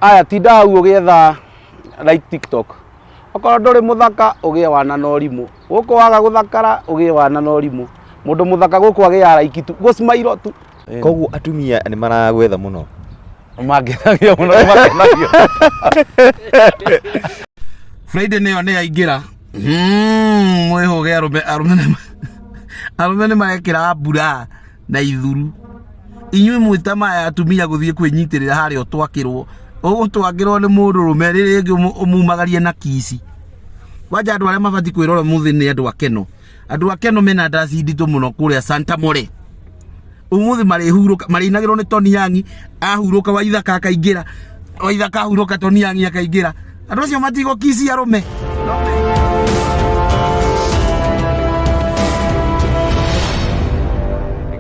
aya tinda hau ugietha like TikTok okorwo nduri muthaka ugie wana na urimu guku waga guthakara ugie wana na urimu mundu muthaka guku agia like tu go smile tu koguo atumia ni maragwetha muno mangenagia muno makenagio Friday neyo ne aingira mwihuge arume magekira mbura na ithuru inyuĩ mwita maya atumia guthie kwinyitirira hari otwakirwo ugutwakirwo ni mundu rume riri umumagarie na kisi waja andu aria mabati kwirora muthi ni andu akeno mena ndasi nditu muno kuria Santa More umuthi marĩinagĩrwo ni Tony Yangi ahuruka waithaka akaingira waithaka ahuruka Tony Yangi akaingira andu acio matigo kisi arume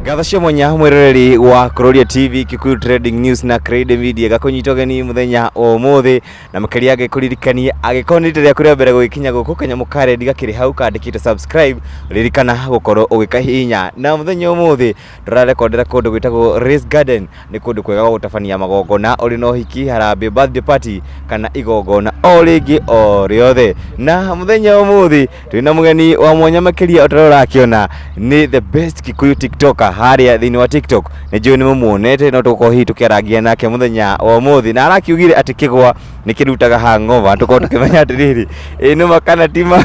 Gatha cia mwanya mwiroreri wa Kuroria TV Kikuyu Trading News na Creative Media gakunyitogeni muthenya o muthi na makiria agikuririkania agikonite ria kuria mbere gukinya guku kanyamu kare ndigakiri hau kandikite subscribe ririkana gukorwo ugikahinya na muthenya o muthi turarekondera kundu gwitagwo Race Garden ni kundu kwega gutafania magongona uri no hiki harambe birthday party kana igongona o ringi o riothe na muthenya o muthi twina mugeni wa mwanya makiria utarora kiona ni the best Kikuyu TikToker haria thini wa TikTok ni juu ni mumuonete no tukohi tukiaragia nake muthenya o muthi na arakiugire ati kigwa nikirutaga hangover tuko tukimenya atiriri ino makana tima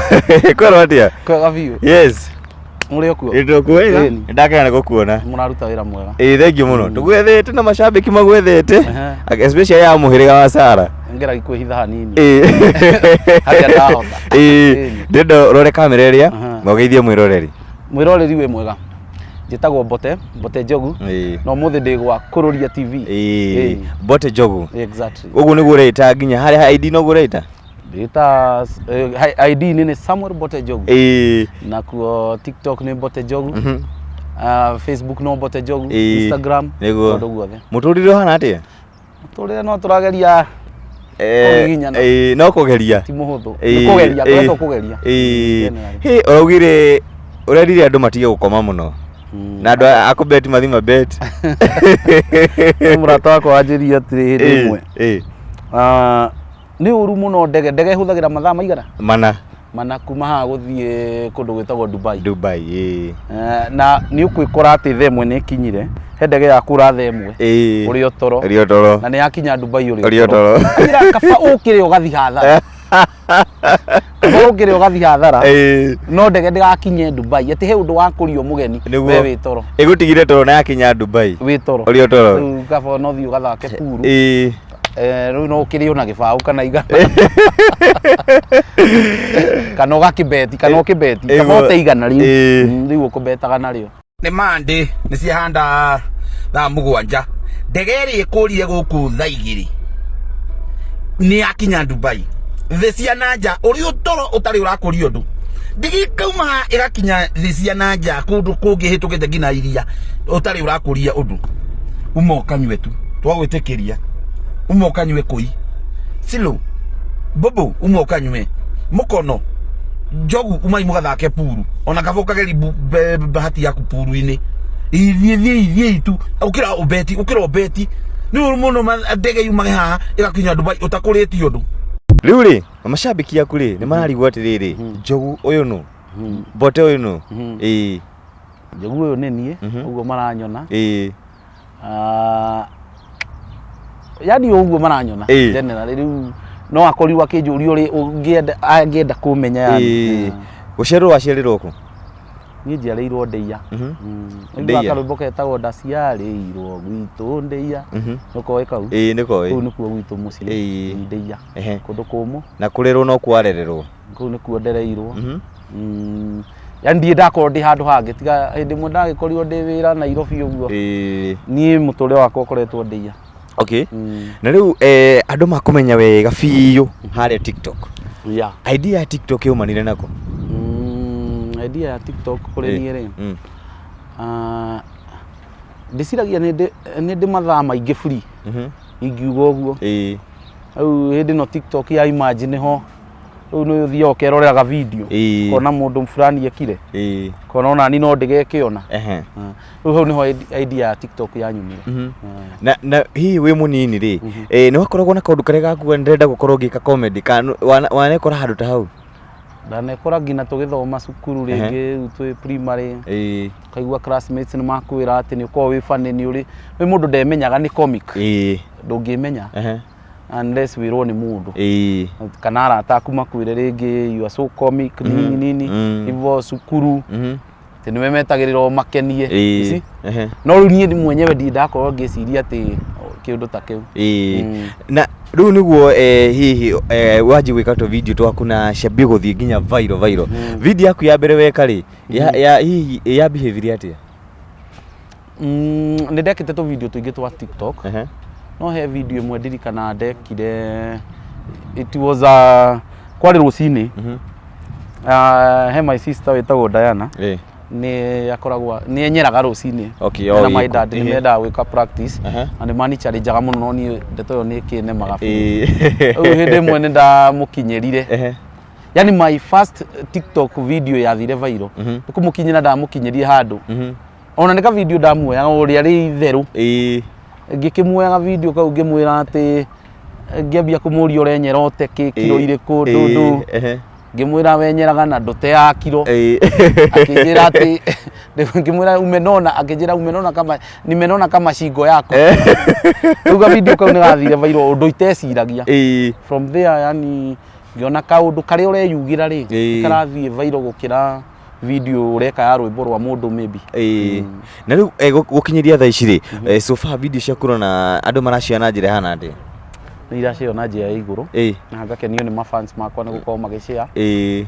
kwero atia kwega biu yes muri okuo ndo kwega ndakana gukuona muraruta wira mwega thank you muno tugwethete na mashabiki magwethete especially ya muhiriga wa Sara ngera gikwihitha hanini haria ndahota ndindo rore kamera iria ngogeithie mwiroreri we mwega njitagwo Bote Njogu no muthi ndigwa Kuroria TV Bote Njogu exactly ugu niguo reita nginya hari ID no gureita Dita ID ni Samuel Bote Njogu na ku TikTok ni Bote Njogu Facebook no Bote Njogu Instagram ndo guothe muturire hana atia muturire no turageria no kugeria ti muhuthu kugeria kugeria he urugire urerire andu matige gukoma muno na andu akubeti mathima bet murata wako anjirie atiri hindi imwe ni uru muno ndege huthagira mathaa maigana mana kuma ha guthie kundu gwitagwo Dubai na ni ukwikora ati themwe ni kinyire he ndege ya kura themwe uri otoro na ni yakinya Dubai uri otoro ira kaba ukire ugathi hathara ukire ugathi hathara no ndege ndigakinye Dubai ati he undu wa kurio mugeni we witoro igutigire toro na yakinya Dubai witoro uri otoro kaba no thiu gathake puru riu no ukire ona gibau kana igana kana ugakibeti kana ukibeti kaba uteigana riu ukubetaga nario ni mande ni ciahanda thaa mugwanja ndege iri ikurire guku thaa igiri ni yakinya Dubai the cia nanja uri utoro utari urakuri undu ndigi kauma igakinya the cia nanja kundu kungi hitukite ngina iria utari urakuria undu umokanywe tu twagwitikiria umokanywe koi silo bobo umokanywe mukono Njogu umai mugathake puru ona kaboka geri bahati yaku puru ini ithie tu ukira obeti ni muno ndege yumage haha igakinya Dubai utakuriti undu riu ri mashabiki yaku ri ni mararigwo atiriri Njogu uyu nu Bote uyu nu Njogu uyu ni nie uguo maranyona yani uguo maranyona generally riu no akoriwa kinjuri uri ungienda kumenya yani gucerwo wacerirwo ku ni njiareirwo Ndeia ndeia karumbo ketagwo ndaciareirwo gwitu Ndeia nuko ekau niko ku nikuo gwitu mucii Ndeia kundu kumu na kurerwo no kwarererwo ku nikuo ndereirwo yani ndie ndakorwo ndi handu hangi tiga hindi mwe ndagikorirwo ndi wira Nairobi uguo ni muture wakwa ukoretwo Ndeia okay na riu andu makumenya wega fiyo haria TikTok idea ya TikTok yumanire nako idea ya TikTok kuri ni ri ndiciragia ni ndi mathaa maingi free ingiuga uguo au hindi no TikTok ya imagine ho no thio keroreraga video kona mundu fulani ekire kona ona ni no ndigekiona riu hau niho idea ya TikTok yanyumire na hi we munini ri ni wakoragwo na kaundu kare gaku ndenda gukorwo ngika comedy wanekora handu ta hau ndanekora ngina tugithoma cukuru ringi twi primary kaigua classmates ni makwira ati ni uko wi funny ni uri we mundu ndemenyaga ni comic ndungimenya unless wirwo ni mundu kana arata aku makwire ringi you are so comic nini hivyo cukuru tene memetagiriro makenie no riu ni mwenyewe ndakorwo ngiciria ati kiundu ta kiu na riu niguo hihi waji gwika to video twaku na shabi guthie nginya viral video yaku ya mbere weka ri ya hihi ya behavior atia ni ndekite to video tuingi twa TikTok no he video imwe ndirikana ndekire it was kwari rucini he my sister wetagwo Diana ni akoragwa ni enyeraga rucini na my dad ni menda gwika practice and mani challenge aga muno ni ndeto yo ni kine magabu hinde mwe ni ndamukinyerire yani my first TikTok video ya thire viral kumukinyira ndamukinyerie handu ona nika video ndamuoya uri ari theru ngikimwoya video kau ngimwira ati ngiambia kumuria urenyera oteke kilo iriku ndundu ngimwira wenyeraga na ndote ya kilo akijira ati ngimwira umenona akijira umenona kama nimenona kama shingo yako tuga video kau ni gathire viral undu iteciragia from there yani ngiona kaundu kari ureyugira ri karathie viral gukira video ureka ya rwimbo rwa mundu maybe na riu gukinyiria thaa ici ri so far video cia kurona andu maraciona njira hana ndi ni iraciona njira ya iguru na ngakenio ni mafans makwa ni gukorwo magicare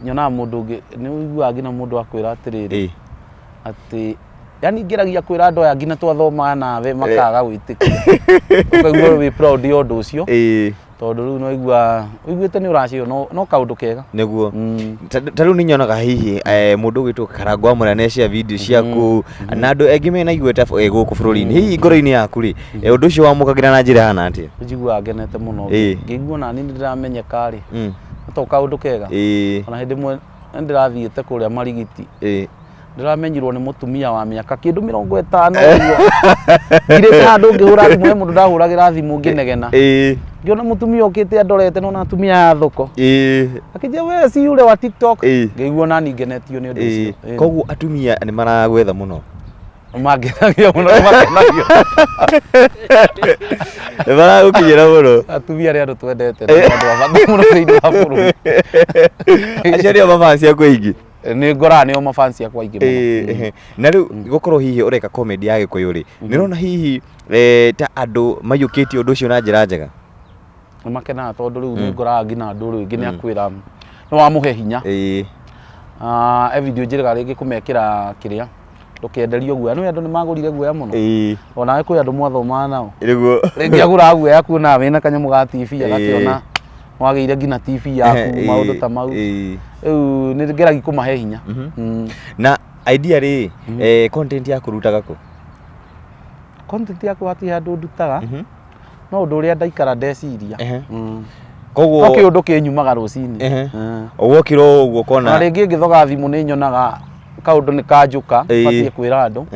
nyona mundu ni uigua ngina mundu akwira atiriri ati yani ngiragia kwira andu aya ngina twathoma nawe makaga gwitikia ukaigua wi proud ya undu ucio tondu riu no igua uiguite ni uracio no kaundu kega niguo ta riu ni nyonaga hihi mundu gwitwo Karangwa murane cia video ciaku na andu engi mena iguita guku bururi-ini hihi ngoro-ini yaku ri undu ucio wamukagira na njira hana atia njigua ngenete muno ngigua na ni ndiramenyeka ri to kaundu kega ona hindi mwe ndirathiite kuria marigiti ndiramenyirwo ni mutumia wa miaka kindu 50 uguo ngirite handu ngihura thimu mundu ndahuragira thimu nginegena ngiona mutumia okite andorete no na tumia ya thoko akija we si ule wa TikTok ngigua nani ngenetio ni undu ucio koguo atumia ni maragwetha muno magenagia muno magenagia bara ukinyira muno atumia ari andu twendete andu abathu muno thiini wa bururi aciaria mafansi akwa ingi ni ngora ni o mafansi akwa ingi muno na riu gukorwo hihi ureka comedy ya gikuyu ri nirona hihi ta andu mayukiti undu ucio na njira njega makena tondu riu ni ngora ngina andu riu ingi ni akwira no wamuhe hinya video njiraga ringi kumekira kiria tukienderio guoya no andu ni magurire guoya muno ona we kwi andu mwathoma nao riguo ringi agura guoya kuona we na kanyamu ga TV agakiona wageire ngina TV yaku maundu ta mau riu ni ngeragi kumahe hinya na idea ri content ya kurutaga ku content yaku ati handu ndutaga no undu uria ndaikara ndeciria koguo okay undu kinyumaga rucini ugokiro uguo kona na ringi ngithoga thimu ni nyonaga kaundu ni kanjuka batie kwira andu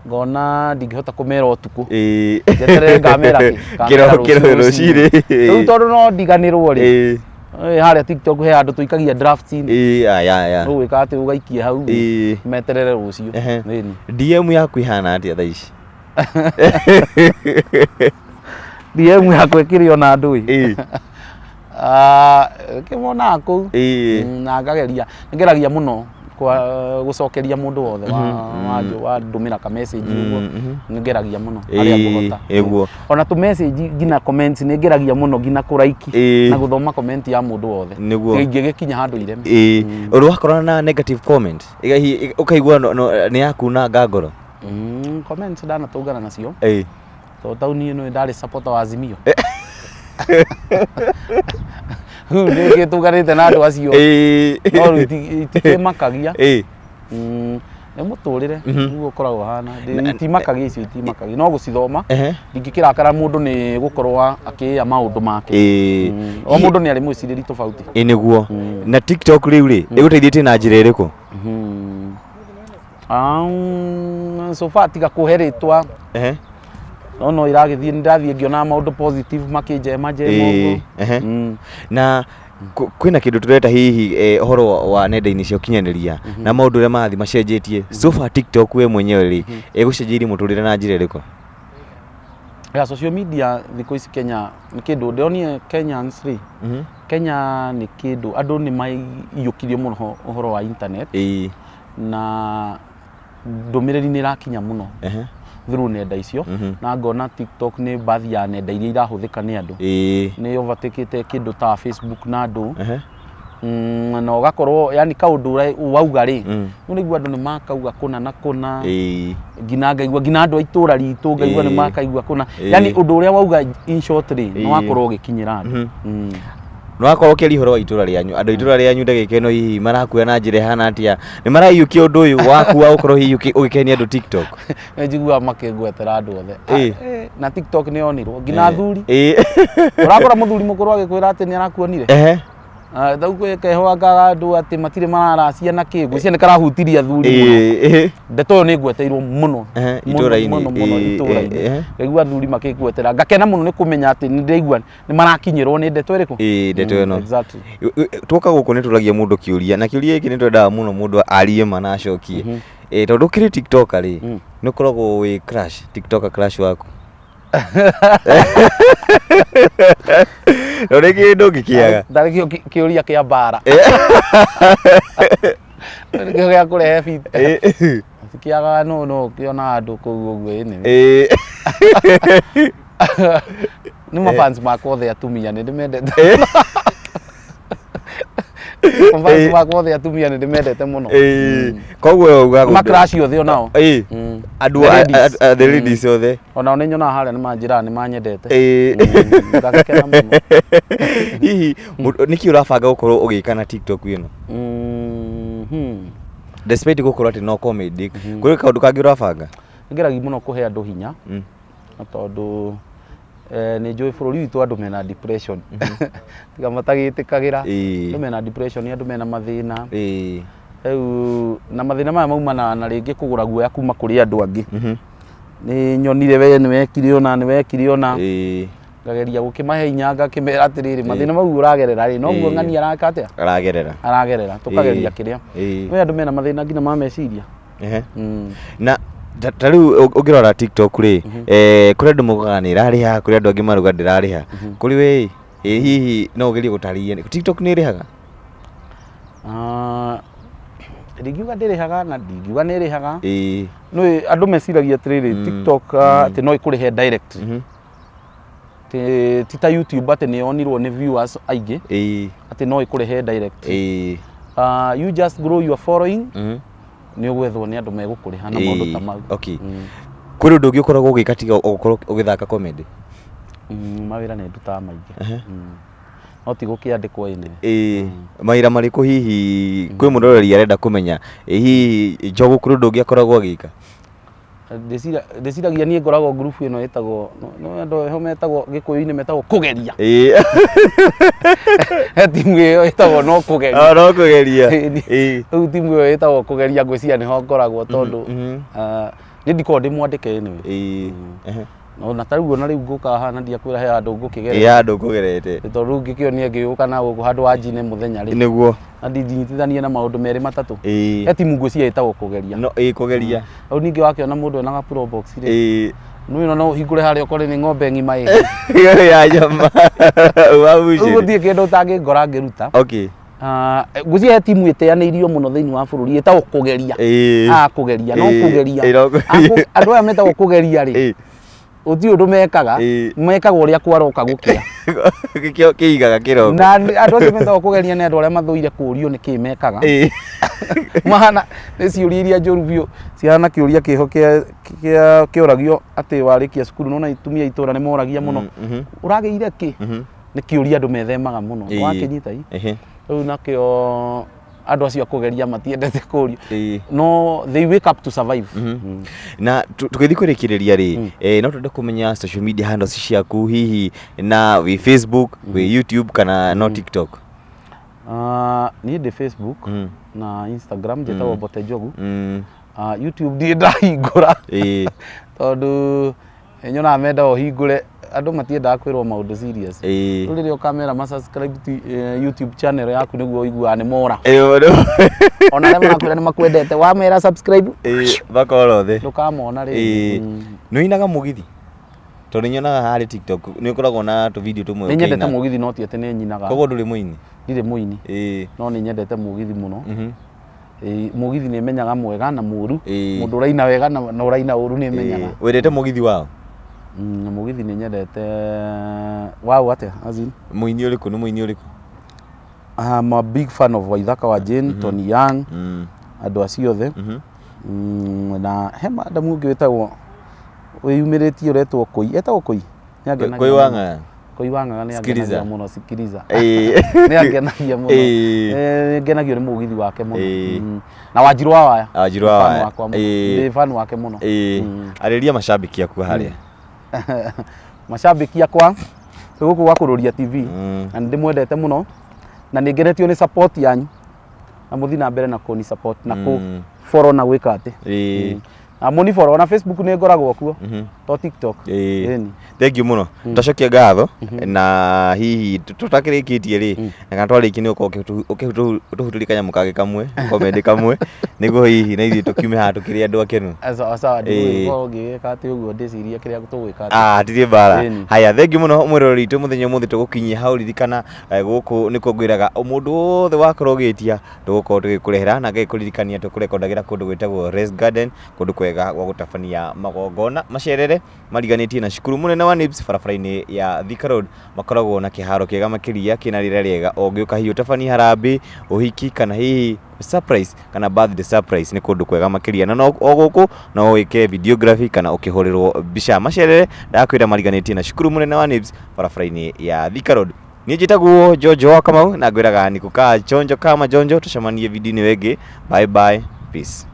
ngona ndingihota kumera utuku njeterere ngamera kiro rucini riu tondu no ndiganirwo ri haria TikTok he andu tuikagia drafts-ini ya no wika ati ugaikie hau meterere rucio DM yaku ihana atia thaa ici DM yaku ikirio na andu kimona ku na ngeragia muno kwa gucokeria mundu wothe wa ndumira ka message uguo ngeragia muno aria ngota eguo ona tu message ngina comments ni ngeragia muno ngina ku like na guthoma comment ya mundu wothe ngigikinya handu ireme uru wakorana na negative comment ukaigua ni yaku na ngangoro comments ndana tugana nacio to tauni no ndari supporter wa Azimio niki tugarite na andu acio no itikimakagia nĩ mũtũrĩre nĩguo ũkoragwo hana itimakagia icio itimakagia no gũcithoma ingĩkĩrakara mũndũ nĩ gũkorwo akĩĩa maũndũ make o mũndũ nĩ arĩ mwĩcirĩri tofauti nĩguo na TikTok rĩu rĩ ĩgũteithĩtie na njĩra ĩrĩkũ so far tiga kũhe rĩtwa no iragĩthiĩ ndathiĩ ngĩona maũndũ positive makĩnjema na kwĩna kĩndũ tũreta hihi ũhoro wa nenda-inĩ cia ũkinyanĩria na maũndũ ũrĩa marathiĩ macenjetie so far TikTok we mwenyewe rĩ ĩgũcenjeirie mũtũrĩre na njĩra ĩrĩkũ? Social media thikũ ici Kenya nĩ kĩndũ ndĩronire Kenyans rĩ Kenya nĩ kĩndũ andũ nĩ maiyũkirio mũno ũhoro wa internet na ndũmĩrĩri nĩ ĩrakinya mũno through nenda icio na ngona TikTok nĩ baadhi ya nenda iria irahũthĩka nĩ andũ nĩ overtake kĩndũ ta Facebook na andũ na ũgakorwo yani kaũndũ wauga rĩ nĩguo andũ nĩ makauga kũna na kũna ngina ngaigua ngina andũ a itũra ritũ ngaigua nĩ makaigua kũna yani ũndũ ũrĩa wauga in short rĩ nĩ wakorwo ũgĩkinyĩra andũ no akorwo kĩri horo wa itũra rĩanyu andũ itũra rĩanyu ndagĩkeno hihi marakuya na njĩra hana atia nĩ maraiyũkia ũndũ ũyũ wakuwa ũkorwo hihi ũgĩkenia andũ TikTok njiguaga makĩngwetera andũ othe na TikTok nĩ yonirwo ngina athuri ũrakora mũthuri mũkũrũ agĩkwĩra atĩ nĩ arakuonire thau kehoanga andũ atĩ matirĩ mararacia na kĩngũ cia nĩ karahutiria athuri mũno ndeto ĩyo nĩ ngweteirwo mũno itũra-inĩ ngaigua athuri makĩngwetera ngakena mũno nĩ kũmenya atĩ nĩ ndaigua nĩ marakinyĩrwo nĩ ndeto ĩrĩkũ ndeto ĩno twoka gũkũ nĩ tũragia mũndũ kĩũria na kĩũria gĩkĩ nĩ twendaga mũno mũndũ arie ma na acokie tondũ kĩrĩ TikToker rĩ nĩ ũkoragwo wĩ crush TikToker crush waku Rore kĩndũ ngĩkĩaga ndarĩ kĩũria kĩa mbara nĩkĩo gĩa kũrehe biti kĩaga no kĩona andũ kũu ũguo nĩ mafans makwa othe atumia nĩ ndĩmendete mafans makwa othe atumia nĩ ndĩmendete mũno koguo uga macrash othe onao andũ the ladies othe onao nĩ nyonaga harĩa nĩ manjĩra nĩ manyendete hihi nĩkĩ ũrabanga gũkorwo ũgĩka na TikTok ĩno despite gũkorwo atĩ no comedy kũrĩ kaũndũ kangĩ ũrabanga? Ngeragia mũno kũhe andũ hinya tondũ nĩ njũĩ bũrũri witũ andũ mena depression tiga matagĩtĩkagĩra andũ mena depression andũ mena mathĩna rĩu na mathĩna maya maumana na rĩngĩ kũgũra guoya kuma kũrĩ andũ angĩ nĩ nyonire we nĩ wekire ona ngageria gũkĩmahe hinya ngakĩmera atĩrĩrĩ mathĩna mau ũragerera rĩ noguo ng'ani araka atĩa aragerera tũkageria kĩrĩa we andũ mena mathĩna nginya ma meciria na ta rĩu ũngĩrora TikTok rĩ kũrĩ andũ mokaga nĩ ĩrarĩha kũrĩ andũ angĩ maruga ndĩrarĩha kũrĩ we hihi no ũgerie gũtarĩria TikTok nĩ ĩrĩhaga? Ndingiuga ndĩrĩhaga na ndingiuga nĩ ĩrĩhaga no andũ meciragia atĩrĩrĩ TikTok atĩ no ĩkũrĩhe direct ti ta YouTube atĩ nĩ yonirwo nĩ viewers aingĩ atĩ no ĩkũrĩhe direct you just grow your following nĩ ũgwethwo nĩ andũ megũkũrĩha na maũndũ ta mau. Kũrĩ ũndũ ũngĩ ũkoragwo ũgĩka tiga ũkorwo ũgĩthaka comedy? Mawĩra nĩ ndutaga maingĩ no ti gũkĩandĩkwo ĩnĩ mawĩra marĩkũ hihi kwĩ mũndoreri arenda kũmenya hihi Njogu kũrĩ ũndũ ũngĩ akoragwo agĩka? Ndĩciragia niĩ ngoragwo group ĩno ĩtagwo no andũ heho metagwo gĩkũyũ-inĩ metagwo kũgeria timu ĩyo ĩtagwo no kũgeria rĩu timu ĩyo ĩtagwo kũgeria ngwĩciria nĩho ngoragwo tondũ nĩ ndikoragwo ndĩmwandĩke anyway na tarĩu ona rĩu ngũka haha na ndiakwĩra he andũ ngũkĩgerera andũ ngũgerete tondũ rĩu ngĩkĩonia ngĩũka na gũkũ handũ wa njine mũthenya rĩ nĩguo na ndinyitithanie na maũndũ merĩ matatũ he timu ngwĩciria ĩtagwo kũgeria kũgeria rĩu ningĩ wakĩona mũndũ ena ga pro box rĩ nĩ no hingũre harĩa ũkorĩ nĩ ng'ombe ng'ima ya nyama ũguo thiĩ kĩndũ ũtangĩngora ngĩruta ngwĩciria he timu ĩteanĩirio mũno thĩinĩ wa bũrũri ĩtagwo kũgeria kũgeria no kũgeria andũ aya metagwo kũgeria rĩ uti ũndũ mekaga ũrĩa kwaroka gũkĩa kĩigaga kĩroko na andũ acio metagwo kũgeria nĩ andũ arĩa mathũire kũũrio nĩkĩ mekaga mahana nĩ ciũria iria njũru biũ cihana kĩũria kĩho kĩoragio atĩ warĩkia cukuru nona itumia itũra nĩ moragia mũno ũragĩire kĩ nĩ kĩũria andũ methemaga mũno wakĩnyita rĩu nakĩo andu acio kugeria matiendete kurio no they wake up to survive. Na tugithi kurikireria ri no twende kumenya social media handles ciaku hihi na wi Facebook wi YouTube kana no TikTok? Ni de Facebook na Instagram jetagwo Bote Njogu. YouTube ndi ndahingura tondu nyona menda o hingure andu matiendaga kwirwo maundu serious. Rĩrĩa ukamera ma subscribe to YouTube channel yaku niguo uiguaga nĩ mora. Ona arĩa marakwĩra nĩ makwendete wamera subscribe bakoro the ndukamona rĩ. Nĩ inaga mũgithi tondu nyonaga harĩ TikTok nĩ ukoragwo na tu video tumwe nĩ nyendete mũgithi no ti ati nĩ nyinaga. Koguo ndũrĩ mũini? Ndirĩ mũini no nĩ nyendete mũgithi mũno. Mũgithi nĩ menyaga mwega na mũru, mũndũ ũraina wega na ũraina ũru nĩ menyaga. Wendete mũgithi wao? Mũgithi nĩ nyendete wao atia azin mũini ũrĩkũ? Nĩ mũini ũrĩkũ? I'm a big fan of Waithaka wa Jane, Tony Young, andũ acio othe. Na he madam ũngĩ wĩtagwo wĩyumĩrĩtie ũretwo Koi, etagwo Koi. Koi Wanga. Koi Wanga nĩ agenagia mũno, sikiliza. Nĩ agenagia mũno. Ngenagio nĩ mũgithi wake mũno. Na Wanjiru wa Waya. Wanjiru wa Waya. Nĩ fan wake mũno. Arĩria mashabiki aku harĩa. Mashabiki akwa gũkũ gwa Kuroria TV na ndĩmwendete mũno na nĩ ngenetio nĩ support yanyu na mũthi na mbere na kũni support na kũ follow na gwĩka atĩ na mũni follow na Facebook nĩ ngoragwo kuo to TikTok. Thank you mũno, tũcokie ngatho na hihi tũtakĩrĩkĩtie rĩ na kana twarĩkie nĩ ũkũhutũria kanyamũ kangĩ kamwe komedi kamwe nĩguo hihi na ithuĩ tũkiume haha tũkĩrĩ andũ akenu. Sawa ngĩgĩka atĩ ũguo ndĩciria kĩrĩa tũgwĩka atĩ ndirĩ mbara. Haya, thank you mũno mwĩroreri witũ mũthenya ũmũthĩ tũgũkinyia hau, ririkana gũkũ nĩkuo ngwĩraga mũndũ wothe wakorwo ũgĩtia tũgũkorwo tũgĩkũrehera na ngĩkũririkania tũkũrekondagĩra kũndũ gwĩtagwo Rest Garden, kũndũ kwega gwa gũtabania magongona macerere mariganĩtie na cukuru mũnene wa NIBS barabara-inĩ ya Thika Road. Makoragwo na kĩharo kĩega makĩria kĩna rĩera rĩega, ũngĩũka hihi ũtabania harambĩ, ũhiki kana hihi surprise kana birthday surprise, nĩ kũndũ kwega makĩria na o gũkũ no wĩke videography kana ũkĩhũrĩrwo mbica macerere ndakwĩra mariganĩtie na cukuru mũnene wa NIBS barabara-inĩ ya Thika Road. Niĩ njĩtagwo Jojo wa Kamau na ngwĩraga nĩ kukaa chonjo kama jonjo, tũcemanie video-inĩ wengĩ. Bye bye, peace.